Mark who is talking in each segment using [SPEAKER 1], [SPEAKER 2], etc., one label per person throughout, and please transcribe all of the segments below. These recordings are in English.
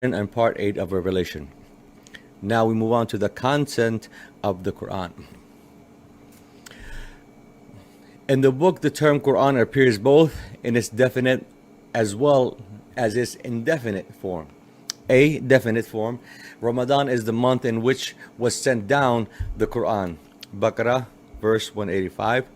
[SPEAKER 1] and part 8 of Revelation. Now we move on to the content of the Quran. In the book, the term Quran appears both in its definite as well as its indefinite form. A definite form: Ramadan is the month in which was sent down the Quran. Baqara, verse 185.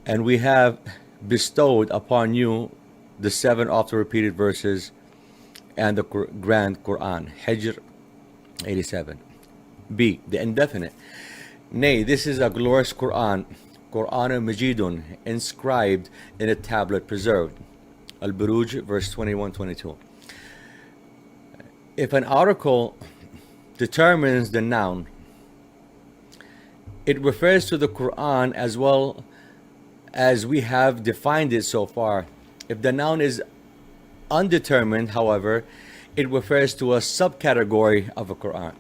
[SPEAKER 1] And we have bestowed upon you the 7 oft-repeated verses and the grand Qur'an, hijr 87. B, the indefinite: Nay, this is a glorious Qur'an, quranun majidun, inscribed in a tablet preserved. Al-Buruj, verse 21-22. If an article determines the noun, it refers to the Qur'an as well as we have defined it so far. If the noun is undetermined, however, it refers to a subcategory of a Qur'an,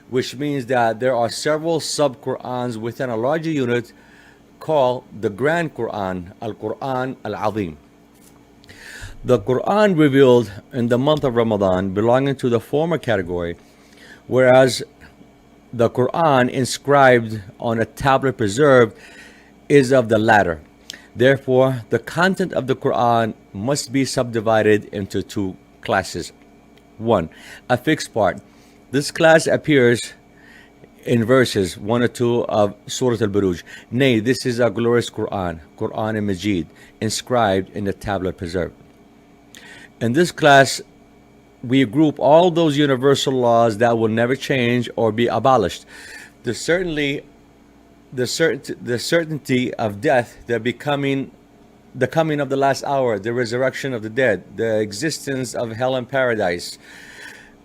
[SPEAKER 1] which means that there are several sub-Qur'ans within a larger unit called the Grand Qur'an, Al-Qur'an Al-Adhim. The Qur'an revealed in the month of Ramadan belonging to the former category, whereas the Qur'an inscribed on a tablet preserved is of the latter. Therefore, the content of the Qur'an must be subdivided into 2 classes. 1. A fixed part. This class appears in verses 1 or 2 of Surah Al-Buruj. Nay, this is a glorious Qur'an, Qur'an Majid, inscribed in the tablet preserved. In this class, we group all those universal laws that will never change or be abolished. The certainty of death, the coming of the last hour, the resurrection of the dead, the existence of hell and paradise.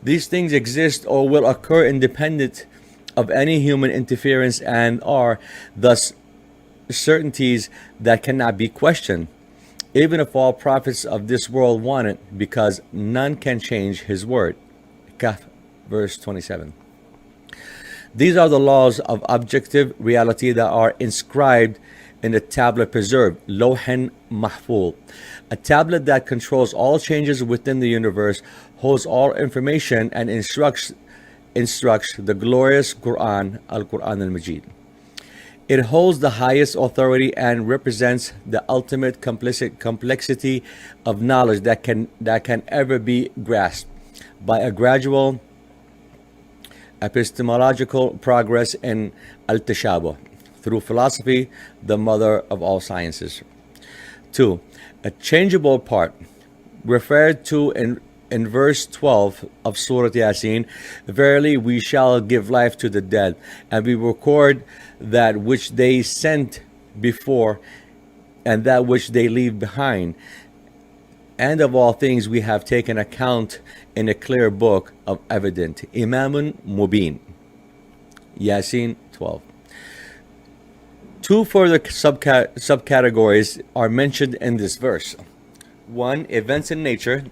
[SPEAKER 1] These things exist or will occur independent of any human interference and are thus certainties that cannot be questioned, even if all prophets of this world want it, because none can change his word. Kahf, verse 27. These are the laws of objective reality that are inscribed in the tablet preserved, Lawhin Mahfuz. A tablet that controls all changes within the universe, holds all information, and instructs the glorious Qur'an, Al-Qur'an Al-Majid. It holds the highest authority and represents the ultimate complexity of knowledge that can ever be grasped by a gradual epistemological progress in al-tashabuh through philosophy, the mother of all sciences. 2. A changeable part, referred to in verse 12 of Surah Yasin. Verily we shall give life to the dead, and we record that which they sent before and that which they leave behind. And of all things we have taken account in a clear book of evident. Imamun Mubin. Yasin 12. 2 further subcategories are mentioned in this verse. 1. Events in nature,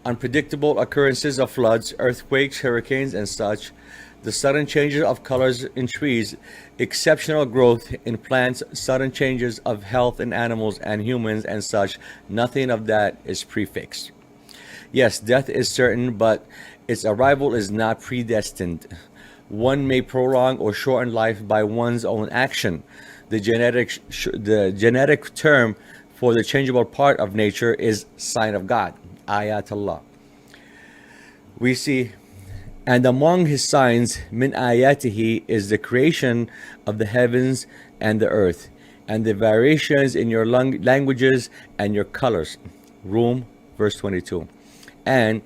[SPEAKER 1] unpredictable occurrences of floods, earthquakes, hurricanes, and such. The sudden changes of colors in trees, exceptional growth in plants, sudden changes of health in animals and humans and such. Nothing of that is prefixed. Yes, death is certain, but its arrival is not predestined. One may prolong or shorten life by one's own action. The genetic term for the changeable part of nature is sign of God, ayatullah. We see, and among his signs, min ayatihi, is the creation of the heavens and the earth, and the variations in your languages and your colors. Rum, verse 22. And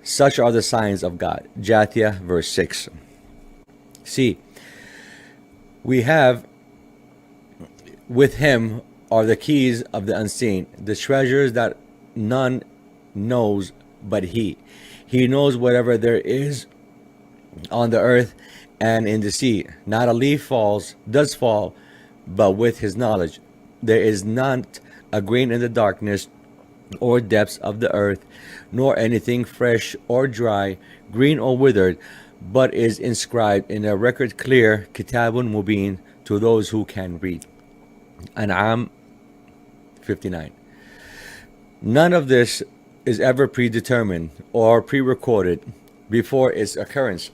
[SPEAKER 1] such are the signs of God. Jathiyah, verse 6. See, we have with him are the keys of the unseen, the treasures that none knows but he. He knows whatever there is on the earth and in the sea. Not a leaf does fall, but with his knowledge. There is not a grain in the darkness or depths of the earth, nor anything fresh or dry, green or withered, but is inscribed in a record clear, kitabun mubin, to those who can read. An'am 59. None of this is ever predetermined or pre-recorded before its occurrence.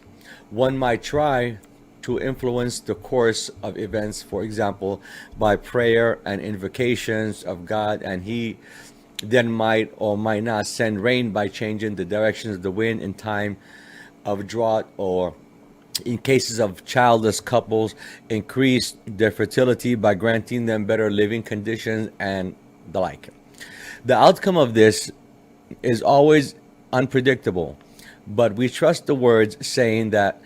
[SPEAKER 1] One might try to influence the course of events, for example, by prayer and invocations of God, and he then might or might not send rain by changing the directions of the wind in time of drought, or in cases of childless couples, increase their fertility by granting them better living conditions and the like. The outcome of this is always unpredictable, but we trust the words saying that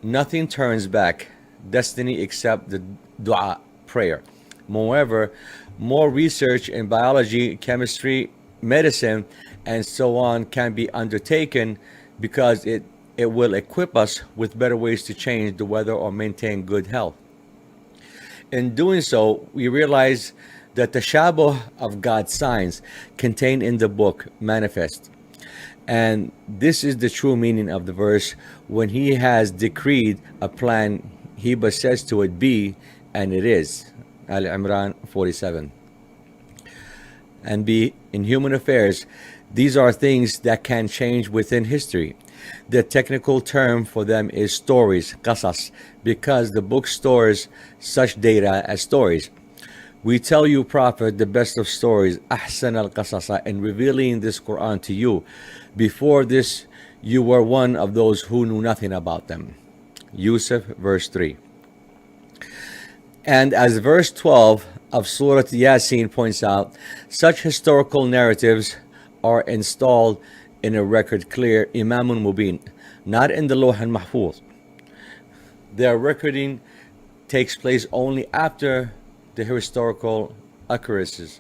[SPEAKER 1] nothing turns back destiny except the dua, prayer. Moreover, more research in biology, chemistry, medicine, and so on can be undertaken because it will equip us with better ways to change the weather or maintain good health. In doing so, we realize that the shadow of God's signs contained in the book manifest. And this is the true meaning of the verse: when he has decreed a plan, he but says to it, be, and it is. Al Imran 47. And be, in human affairs, these are things that can change within history. The technical term for them is stories, qasas, because the book stores such data as stories. We tell you, Prophet, the best of stories, ahsan al-qasasa, in revealing this Quran to you. Before this, you were one of those who knew nothing about them. Yusuf, verse 3. And as verse 12 of Surah Yasin points out, such historical narratives are installed in a record clear, Imamun Mubin, not in the Lawh al-Mahfuz. Their recording takes place only after the historical occurrences.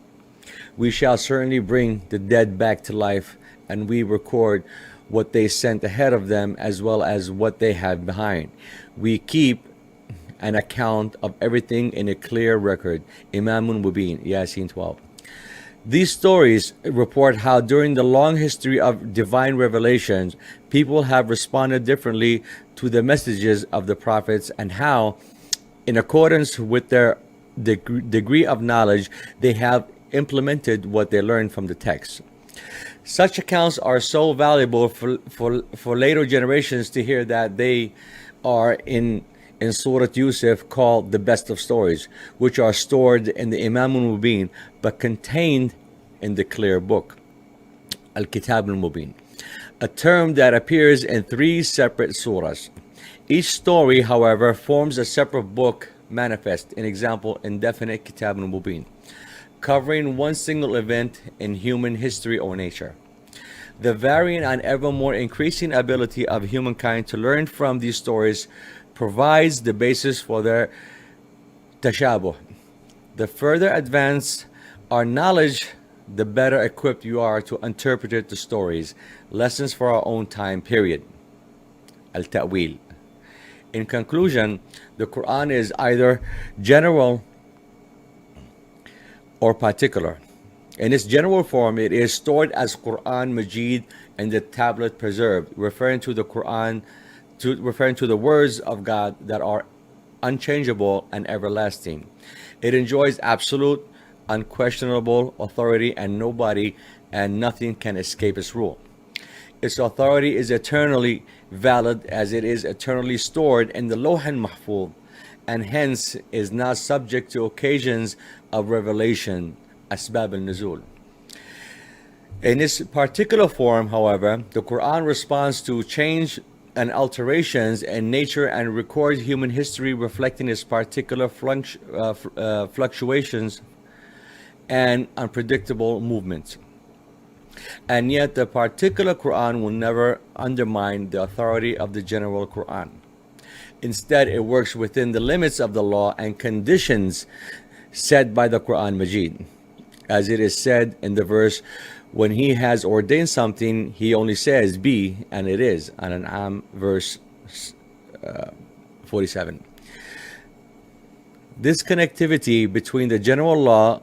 [SPEAKER 1] We shall certainly bring the dead back to life, and we record what they sent ahead of them as well as what they have behind. We keep an account of everything in a clear record. Imamun Mubin, Yasin 12. These stories report how during the long history of divine revelations, people have responded differently to the messages of the prophets, and how, in accordance with their degree of knowledge, they have implemented what they learned from the text. Such accounts are so valuable for later generations to hear that they are in Surah Yusuf called the best of stories, which are stored in the Imam al-Mubin but contained in the clear book, Al-Kitab al-Mubin, a term that appears in 3 separate surahs. Each story, however, forms a separate book manifest, in example, indefinite Kitab al-Mubin, covering one single event in human history or nature. The varying and ever more increasing ability of humankind to learn from these stories provides the basis for their tashabuh. The further advance our knowledge, the better equipped you are to interpret the stories, lessons for our own time period. Al-Ta'wil. In conclusion, the Quran is either general or particular. In its general form, it is stored as Quran Majid and the tablet preserved, referring to the Quran, referring to the words of God that are unchangeable and everlasting. It enjoys absolute, unquestionable authority, and nobody and nothing can escape its rule. Its authority is eternally valid as it is eternally stored in the Lawh al-Mahfuz, and hence is not subject to occasions of revelation, asbab al-nuzul. In its particular form, however, the Quran responds to change and alterations in nature and records human history reflecting its particular fluctuations and unpredictable movements. And yet the particular Quran will never undermine the authority of the general Quran. Instead, it works within the limits of the law and conditions set by the Quran Majid. As it is said in the verse, when he has ordained something, he only says be, and it is. An-An'am verse 47. This connectivity between the general law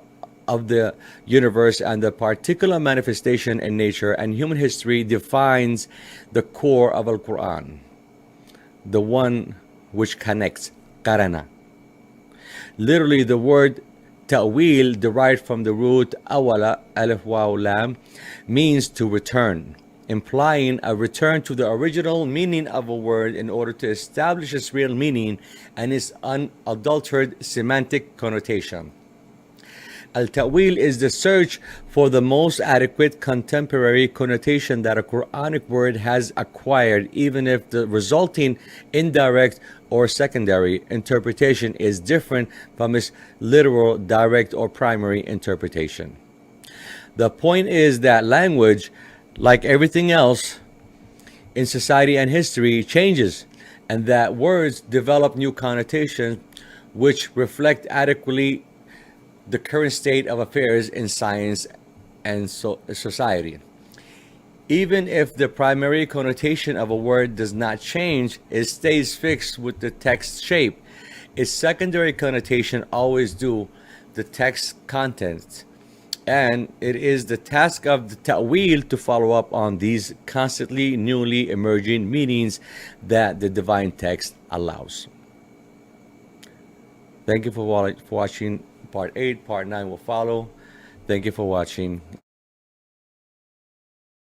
[SPEAKER 1] of the universe and the particular manifestation in nature and human history defines the core of Al-Quran, the one which connects, qarana. Literally, the word Ta'wil, derived from the root awala, alif waw lam, means to return, implying a return to the original meaning of a word in order to establish its real meaning and its unadulterated semantic connotation. Al-Ta'wil is the search for the most adequate contemporary connotation that a Quranic word has acquired, even if the resulting indirect or secondary interpretation is different from its literal, direct, or primary interpretation. The point is that language, like everything else in society and history, changes, and that words develop new connotations which reflect adequately the current state of affairs in science and society. Even if the primary connotation of a word does not change, it stays fixed with the text shape. Its secondary connotation always do, the text content. And it is the task of the ta'wil to follow up on these constantly newly emerging meanings that the divine text allows. Thank you for watching part 8. Part 9 will follow. Thank you for watching.